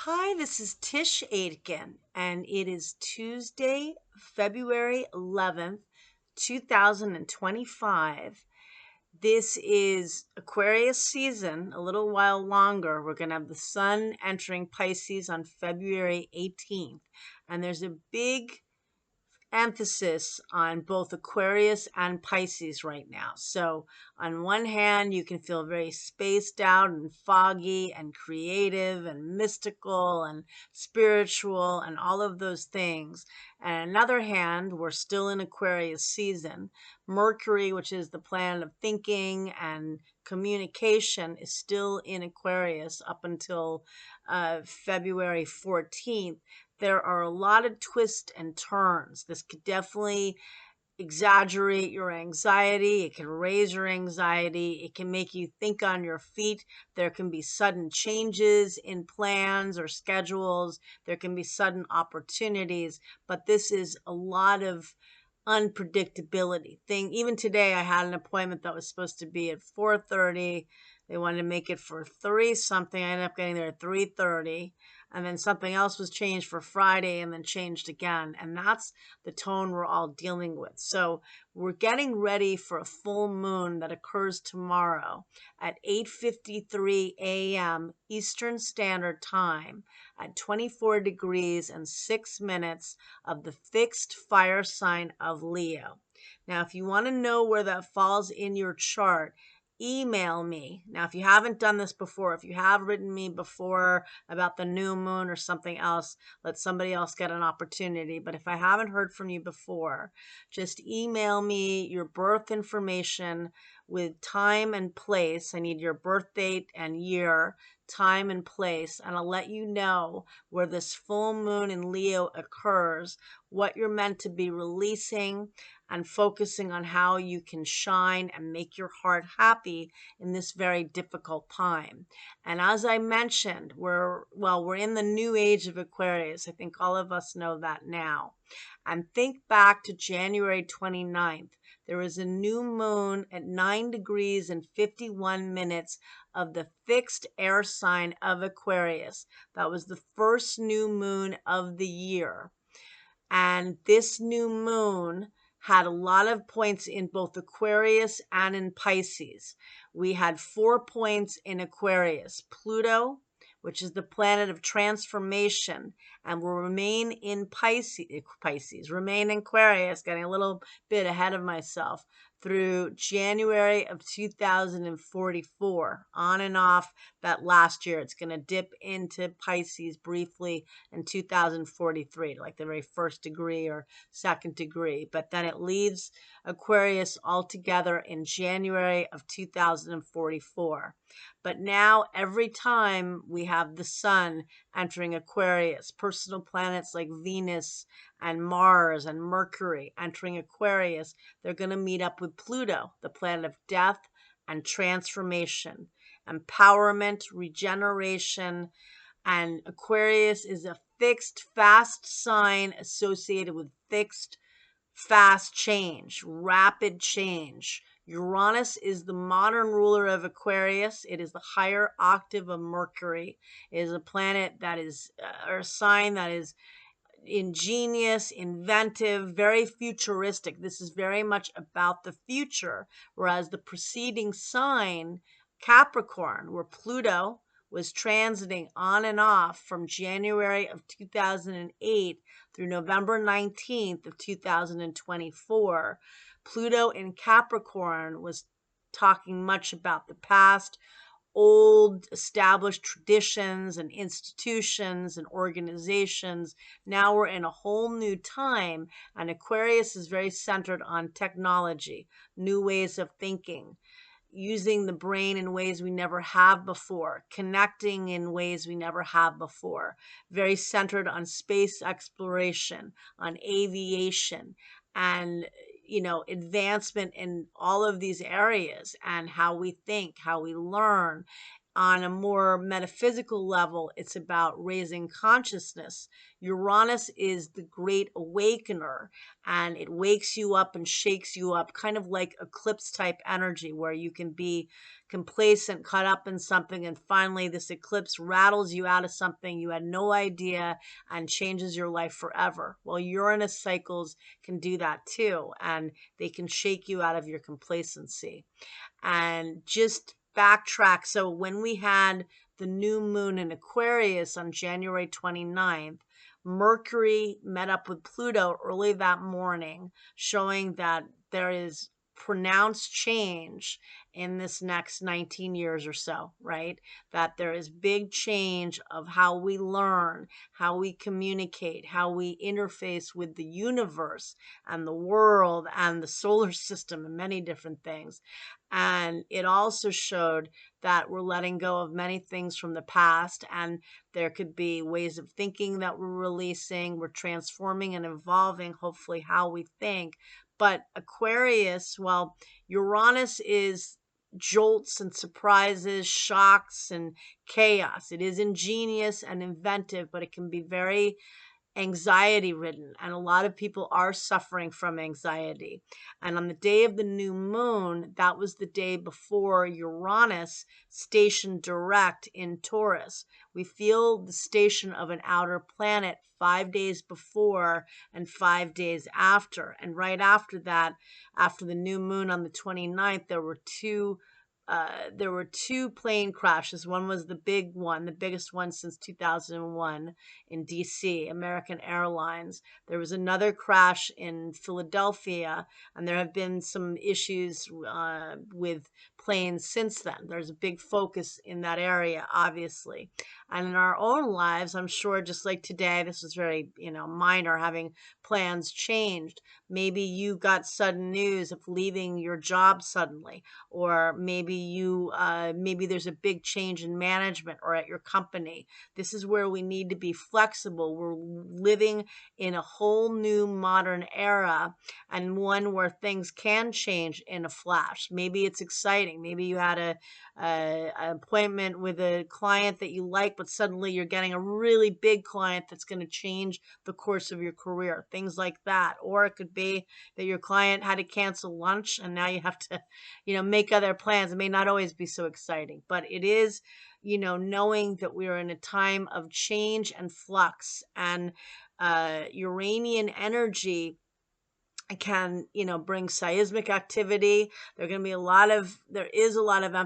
Hi, this is Tisch Aitken, and it is Tuesday, February 11th, 2025. This is Aquarius season, a little while longer. We're going to have the sun entering Pisces on February 18th, and there's a big emphasis on both Aquarius and Pisces right now. So on one hand, you can feel very spaced out and foggy and creative and mystical and spiritual and all of those things. And on another hand, we're still in Aquarius season. Mercury, which is the planet of thinking and communication, is still in Aquarius up until February 14th. There are a lot of twists and turns. This could definitely exaggerate your anxiety. It can raise your anxiety. It can make you think on your feet. There can be sudden changes in plans or schedules. There can be sudden opportunities, but this is a lot of unpredictability thing. Even today, I had an appointment that was supposed to be at 4:30. They wanted to make it for 3 something. I ended up getting there at 3:30. And then something else was changed for Friday and then changed again. And that's the tone we're all dealing with. So we're getting ready for a full moon that occurs tomorrow at 8:53 a.m. Eastern Standard Time at 24 degrees and 6 minutes of the fixed fire sign of Leo. Now, if you want to know where that falls in your chart, email me. Now, if you haven't done this before, if you have written me before about the new moon or something else, let somebody else get an opportunity. But if I haven't heard from you before, just email me your birth information with time and place. I need your birth date and year, time and place, and I'll let you know where this full moon in Leo occurs, what you're meant to be releasing, and focusing on how you can shine and make your heart happy in this very difficult time. And as I mentioned, we're in the new age of Aquarius. I think all of us know that now. And think back to January 29th. There was a new moon at 9 degrees and 51 minutes of the fixed air sign of Aquarius. That was the first new moon of the year. And this new moon had a lot of points in both Aquarius and in Pisces. We had 4 points in Aquarius. Pluto, which is the planet of transformation, and will remain in remain in Aquarius, getting a little bit ahead of myself, through January of 2044, on and off that last year. It's going to dip into Pisces briefly in 2043, like the very first degree or second degree, but then it leaves Aquarius altogether in January of 2044. But now every time we have the sun entering Aquarius, personal planets like Venus and Mars and Mercury entering Aquarius, they're going to meet up with Pluto, the planet of death and transformation, empowerment, regeneration. And Aquarius is a fixed, fast sign associated with fixed, fast change, rapid change. Uranus is the modern ruler of Aquarius. It is the higher octave of Mercury. It is a planet that is, or a sign that is ingenious, inventive, very futuristic. This is very much about the future, whereas the preceding sign, Capricorn, where Pluto was transiting on and off from January of 2008 through November 19th of 2024, Pluto in Capricorn was talking much about the past, old established traditions and institutions and organizations. Now we're in a whole new time, and Aquarius is very centered on technology, new ways of thinking, using the brain in ways we never have before, connecting in ways we never have before, very centered on space exploration, on aviation, and advancement in all of these areas, and how we think, how we learn, on a more metaphysical level, it's about raising consciousness. Uranus is the great awakener, and it wakes you up and shakes you up, kind of like eclipse type energy, where you can be complacent, caught up in something, and finally this eclipse rattles you out of something you had no idea and changes your life forever. Well, Uranus cycles can do that too, and they can shake you out of your complacency. And just backtrack. So when we had the new moon in Aquarius on January 29th, Mercury met up with Pluto early that morning, showing that there is pronounced change in this next 19 years or so, right? That there is big change of how we learn, how we communicate, how we interface with the universe and the world and the solar system and many different things. And it also showed that we're letting go of many things from the past, and there could be ways of thinking that we're releasing. We're transforming and evolving, hopefully, how we think. But Aquarius, well, Uranus is jolts and surprises, shocks and chaos. It is ingenious and inventive, but it can be very anxiety ridden, and a lot of people are suffering from anxiety. And on the day of the new moon, that was the day before Uranus stationed direct in Taurus. We feel the station of an outer planet 5 days before and 5 days after. And right after that, after the new moon on the 29th, there were two plane crashes. One was the big one, the biggest one since 2001 in DC, American Airlines. There was another crash in Philadelphia, and there have been some issues with planes since then. There's a big focus in that area, obviously. And in our own lives, I'm sure, just like today, this was very, minor, having plans changed. Maybe you got sudden news of leaving your job suddenly, or maybe there's a big change in management or at your company. This is where we need to be flexible. We're living in a whole new modern era, and one where things can change in a flash. Maybe it's exciting. Maybe you had an appointment with a client that you like, but suddenly you're getting a really big client that's going to change the course of your career, things like that. Or it could be that your client had to cancel lunch and now you have to make other plans. It may not always be so exciting, but it is, knowing that we are in a time of change and flux, and Uranian energy can, bring seismic activity. There is a lot of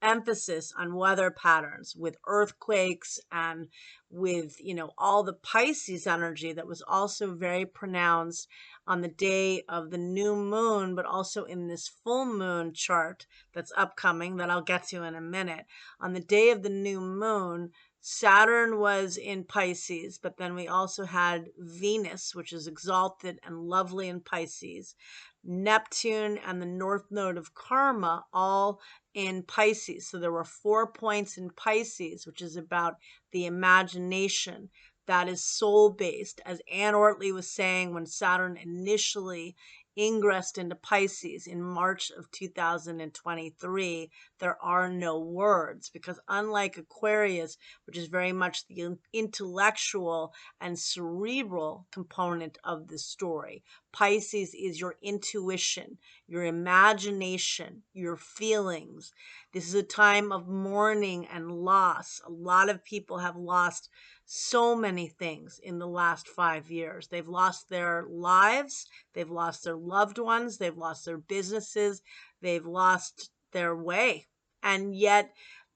emphasis on weather patterns with earthquakes, and with, all the Pisces energy that was also very pronounced on the day of the new moon, but also in this full moon chart that's upcoming that I'll get to in a minute. On the day of the new moon, Saturn was in Pisces, but then we also had Venus, which is exalted and lovely in Pisces, Neptune and the North Node of Karma, all in Pisces. So there were 4 points in Pisces, which is about the imagination. That is soul based. As Anne Ortley was saying, when Saturn initially ingressed into Pisces in March of 2023, there are no words, because unlike Aquarius, which is very much the intellectual and cerebral component of the story, Pisces is your intuition, your imagination, your feelings. This is a time of mourning and loss. A lot of people have lost so many things in the last 5 years. They've lost their lives, they've lost their loved ones, they've lost their businesses, they've lost their way. And yet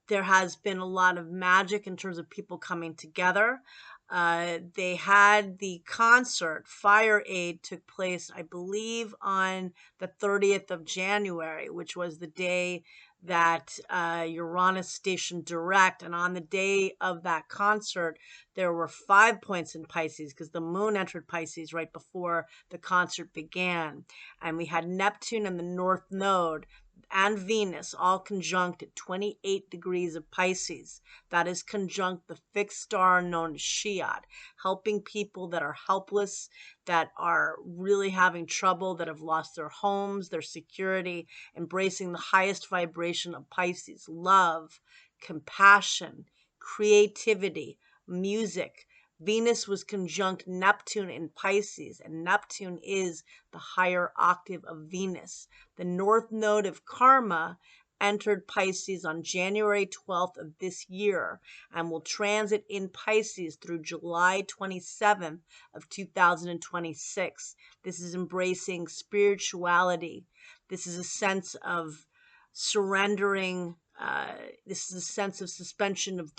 there has been a lot of magic in terms of people coming together. They had the concert, Fire Aid, took place, I believe, on the 30th of January, which was the day that Uranus stationed direct. And on the day of that concert, there were 5 points in Pisces, because the moon entered Pisces right before the concert began. And we had Neptune and the North Node and Venus all conjunct at 28 degrees of Pisces. That is conjunct the fixed star known as Shiad, helping people that are helpless, that are really having trouble, that have lost their homes, their security, embracing the highest vibration of Pisces: love, compassion, creativity, music. Venus was conjunct Neptune in Pisces, and Neptune is the higher octave of Venus. The north node of karma entered Pisces on January 12th of this year and will transit in Pisces through July 27th of 2026. This is embracing spirituality. This is a sense of surrendering. This is a sense of suspension of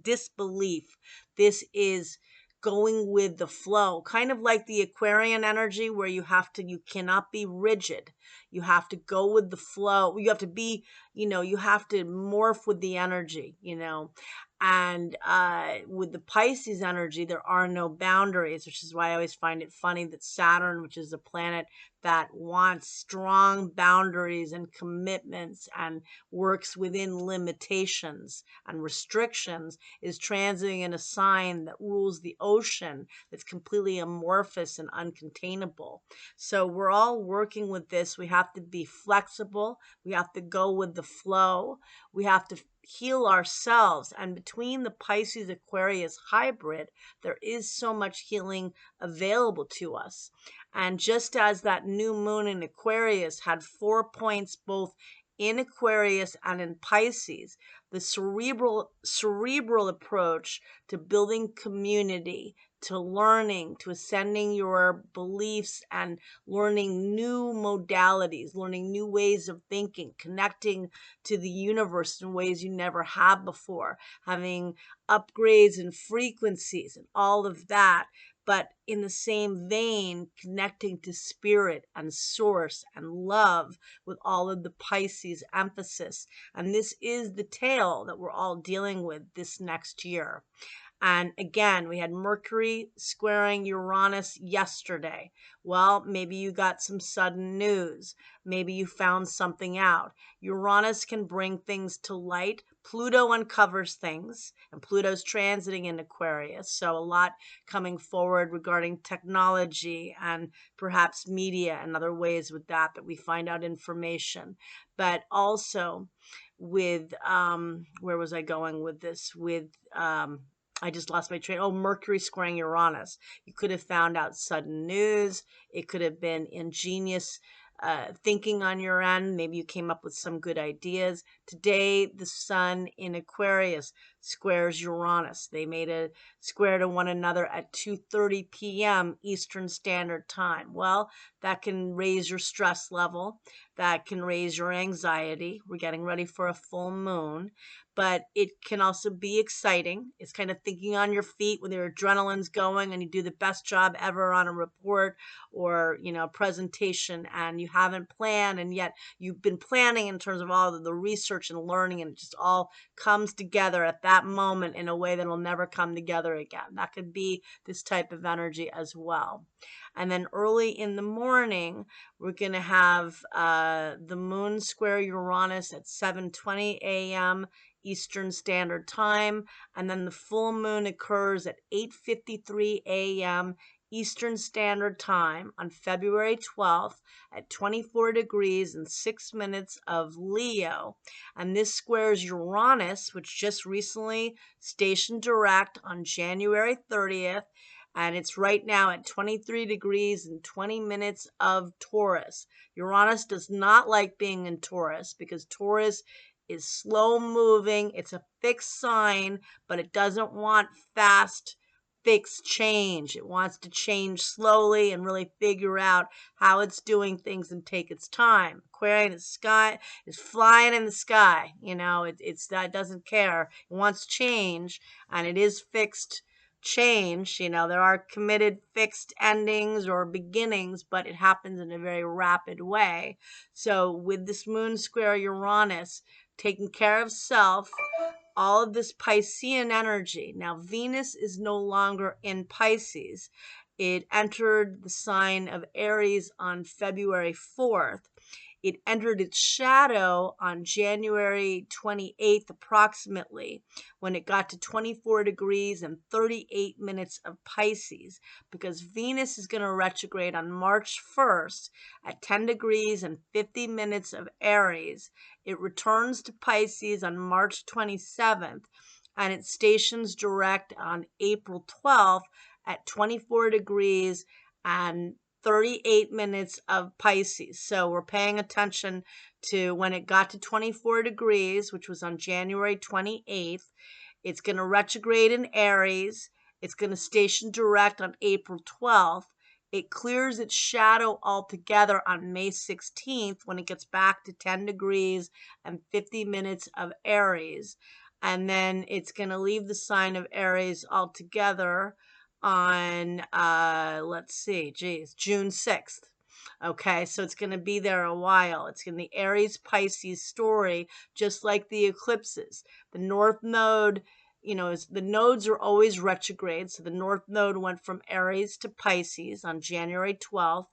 disbelief. This is going with the flow, kind of like the Aquarian energy, where you cannot be rigid. You have to go with the flow. You have to be, you have to morph with the energy, and with the Pisces energy, there are no boundaries, which is why I always find it funny that Saturn, which is a planet that wants strong boundaries and commitments and works within limitations and restrictions, is transiting in a sign that rules the ocean, that's completely amorphous and uncontainable. So we're all working with this. We have to be flexible. We have to go with the flow. We have to heal ourselves. And between the Pisces Aquarius hybrid, there is so much healing available to us. And just as that new moon in Aquarius had 4 points both in Aquarius and in Pisces, the cerebral approach to building community, to learning, to ascending your beliefs and learning new modalities, learning new ways of thinking, connecting to the universe in ways you never have before, having upgrades and frequencies and all of that. But in the same vein, connecting to spirit and source and love with all of the Pisces emphasis. And this is the tale that we're all dealing with this next year. And again, we had Mercury squaring Uranus yesterday. Well, maybe you got some sudden news. Maybe you found something out. Uranus can bring things to light. Pluto uncovers things, and Pluto's transiting in Aquarius. So a lot coming forward regarding technology and perhaps media and other ways with that we find out information. But also with, where was I going with this? With, I just lost my train. Oh, Mercury squaring Uranus. You could have found out sudden news. It could have been ingenious thinking on your end. Maybe you came up with some good ideas. Today, the sun in Aquarius squares Uranus. They made a square to one another at 2:30 p.m. Eastern Standard Time. Well, that can raise your stress level. That can raise your anxiety. We're getting ready for a full moon. But it can also be exciting. It's kind of thinking on your feet when your adrenaline's going and you do the best job ever on a report or, a presentation, and you haven't planned, and yet you've been planning in terms of all of the research and learning, and it just all comes together at that moment in a way that will never come together again. That could be this type of energy as well. And then early in the morning, we're going to have the moon square Uranus at 7:20 a.m. Eastern Standard Time. And then the full moon occurs at 8:53 a.m. Eastern Standard Time on February 12th at 24 degrees and 6 minutes of Leo. And this squares Uranus, which just recently stationed direct on January 30th. And it's right now at 23 degrees and 20 minutes of Taurus. Uranus does not like being in Taurus because Taurus is slow moving. It's a fixed sign, but it doesn't want fast, fixed change. It wants to change slowly and really figure out how it's doing things and take its time. Aquarian is flying in the sky. It doesn't care. It wants change, and it is fixed change. There are committed fixed endings or beginnings, but it happens in a very rapid way. So with this moon square Uranus, taking care of self, all of this Piscean energy. Now, Venus is no longer in Pisces. It entered the sign of Aries on February 4th. It entered its shadow on January 28th, approximately, when it got to 24 degrees and 38 minutes of Pisces, because Venus is going to retrograde on March 1st at 10 degrees and 50 minutes of Aries. It returns to Pisces on March 27th, and it stations direct on April 12th at 24 degrees and 38 minutes of Pisces. So we're paying attention to when it got to 24 degrees, which was on January 28th. It's going to retrograde in Aries. It's going to station direct on April 12th. It clears its shadow altogether on May 16th when it gets back to 10 degrees and 50 minutes of Aries. And then it's going to leave the sign of Aries altogether on, June 6th. Okay, so it's going to be there a while. It's in the Aries Pisces story, just like the eclipses. The North Node, the nodes are always retrograde. So the North Node went from Aries to Pisces on January 12th.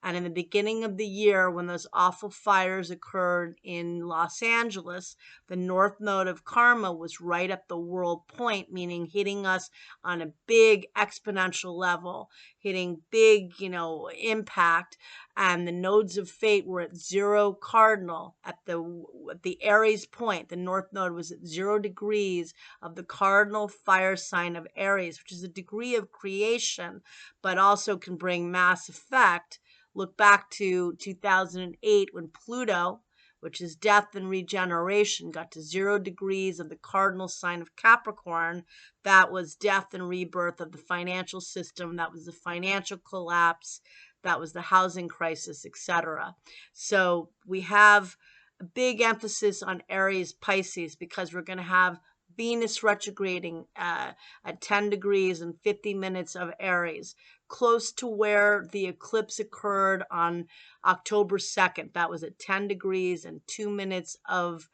And in the beginning of the year, when those awful fires occurred in Los Angeles, the North Node of Karma was right at the world point, meaning hitting us on a big exponential level, hitting big, impact. And the nodes of fate were at 0 cardinal at the Aries point. The North Node was at 0 degrees of the cardinal fire sign of Aries, which is a degree of creation, but also can bring mass effect. Look back to 2008 when Pluto, which is death and regeneration, got to 0 degrees of the cardinal sign of Capricorn. That was death and rebirth of the financial system. That was the financial collapse. That was the housing crisis, etc. So we have a big emphasis on Aries Pisces because we're going to have Venus retrograding at 10 degrees and 50 minutes of Aries, close to where the eclipse occurred on October 2nd. That was at 10 degrees and 2 minutes of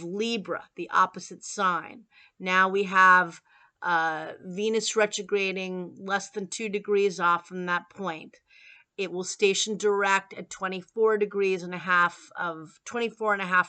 Libra, the opposite sign. Now we have Venus retrograding less than 2 degrees off from that point. It will station direct at 24 and a half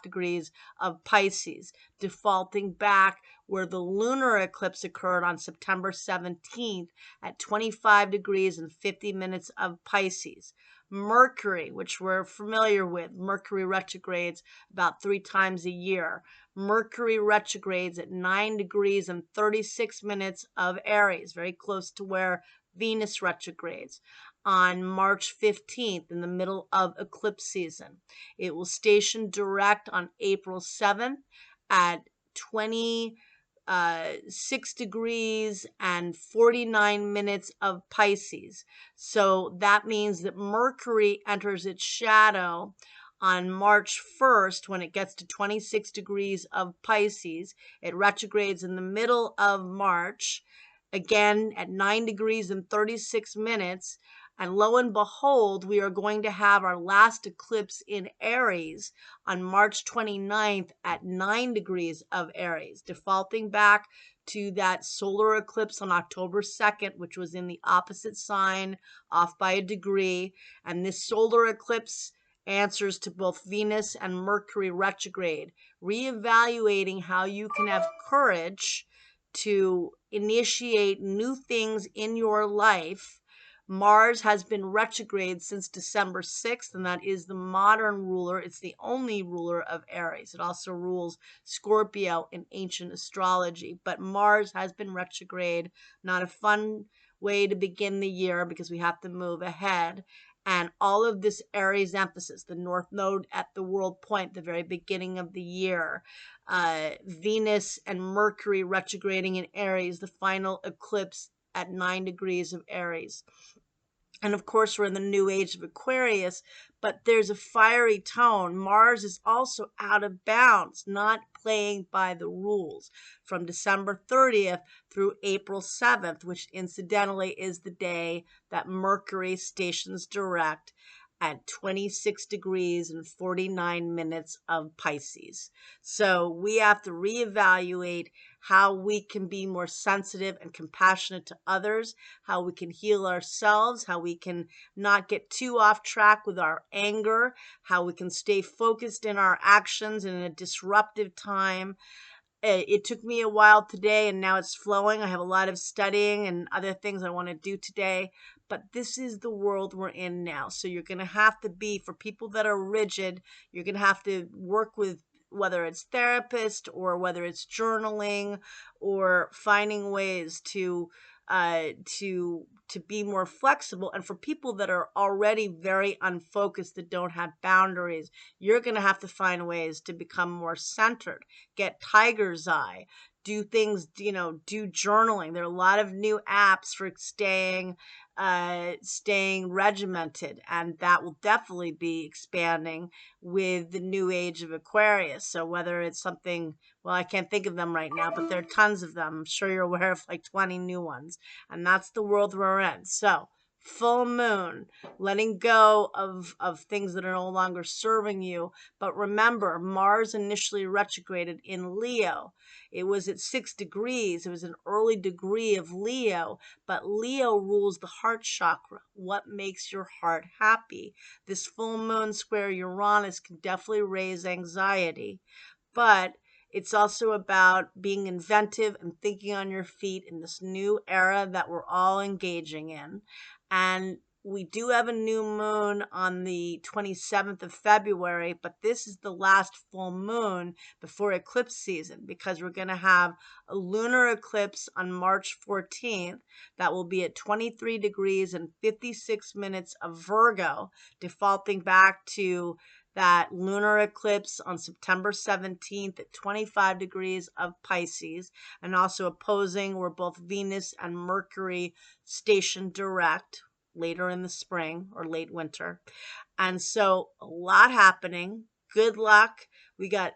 degrees of Pisces, defaulting back where the lunar eclipse occurred on September 17th at 25 degrees and 50 minutes of Pisces. Mercury, which we're familiar with, Mercury retrogrades about 3 times a year. Mercury retrogrades at 9 degrees and 36 minutes of Aries, very close to where Venus retrogrades on March 15th in the middle of eclipse season. It will station direct on April 7th at 26 degrees and 49 minutes of Pisces. So that means that Mercury enters its shadow on March 1st when it gets to 26 degrees of Pisces. It retrogrades in the middle of March, again at 9 degrees and 36 minutes. And lo and behold, we are going to have our last eclipse in Aries on March 29th at 9 degrees of Aries, defaulting back to that solar eclipse on October 2nd, which was in the opposite sign, off by a degree. And this solar eclipse answers to both Venus and Mercury retrograde, reevaluating how you can have courage to initiate new things in your life. Mars has been retrograde since December 6th, and that is the modern ruler. It's the only ruler of Aries. It also rules Scorpio in ancient astrology. But Mars has been retrograde. Not a fun way to begin the year because we have to move ahead. And all of this Aries emphasis, the North Node at the world point, the very beginning of the year, Venus and Mercury retrograding in Aries, the final eclipse at 9 degrees of Aries. And of course, we're in the new age of Aquarius, but there's a fiery tone. Mars is also out of bounds, not playing by the rules, from December 30th through April 7th, which incidentally is the day that Mercury stations direct at 26 degrees and 49 minutes of Pisces. So we have to reevaluate how we can be more sensitive and compassionate to others, how we can heal ourselves, how we can not get too off track with our anger, how we can stay focused in our actions in a disruptive time. It took me a while today, and now it's flowing. I have a lot of studying and other things I want to do today, but this is the world we're in now. So you're going to have to be, for people that are rigid, you're going to have to work with, whether it's therapist or whether it's journaling or finding ways to uh to be more flexible. And for people that are already very unfocused, that don't have boundaries, you're going to have to find ways to become more centered, get tiger's eye, do things, do journaling. There are a lot of new apps for staying regimented, and that will definitely be expanding with the new age of Aquarius. So whether it's something, well, I can't think of them right now, but there are tons of them. I'm sure you're aware of like 20 new ones, and that's the world we're in. So full moon, letting go of things that are no longer serving you. But remember, Mars initially retrograded in Leo. It was at 6 degrees. It was an early degree of Leo, but Leo rules the heart chakra. What makes your heart happy? This full moon square Uranus can definitely raise anxiety, but it's also about being inventive and thinking on your feet in this new era that we're all engaging in. And we do have a new moon on the 27th of February, but this is the last full moon before eclipse season, because we're going to have a lunar eclipse on March 14th that will be at 23 degrees and 56 minutes of Virgo, defaulting back to that lunar eclipse on September 17th at 25 degrees of Pisces, and also opposing where both Venus and Mercury station direct later in the spring or late winter. And so a lot happening. Good luck. We got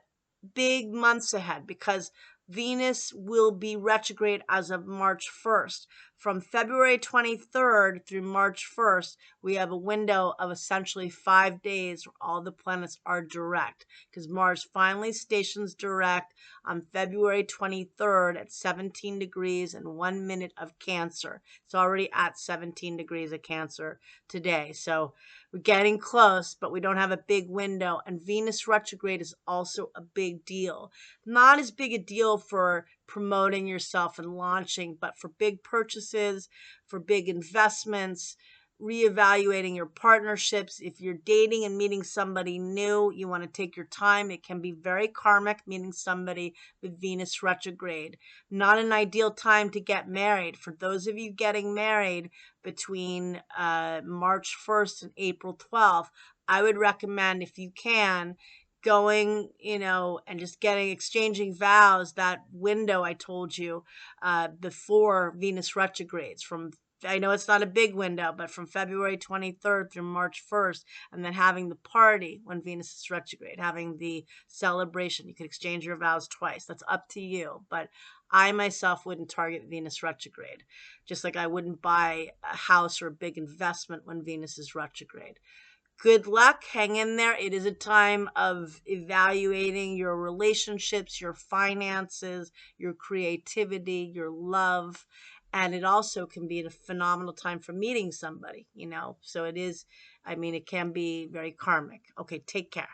big months ahead because Venus will be retrograde as of March 1st. From February 23rd through March 1st, we have a window of essentially 5 days where all the planets are direct, because Mars finally stations direct on February 23rd at 17 degrees and 1 minute of Cancer. It's already at 17 degrees of Cancer today. So we're getting close, but we don't have a big window. And Venus retrograde is also a big deal. Not as big a deal for promoting yourself and launching, but for big purchases, for big investments, reevaluating your partnerships. If you're dating and meeting somebody new, you want to take your time. It can be very karmic, meeting somebody with Venus retrograde. Not an ideal time to get married. For those of you getting married between March 1st and April 12th, I would recommend, if you can, going, and just exchanging vows, that window I told you before Venus retrogrades. I know it's not a big window, but from February 23rd through March 1st, and then having the party when Venus is retrograde, having the celebration. You could exchange your vows twice. That's up to you. But I myself wouldn't target Venus retrograde, just like I wouldn't buy a house or a big investment when Venus is retrograde. Good luck. Hang in there. It is a time of evaluating your relationships, your finances, your creativity, your love. And it also can be a phenomenal time for meeting somebody, So it is, it can be very karmic. Okay, take care.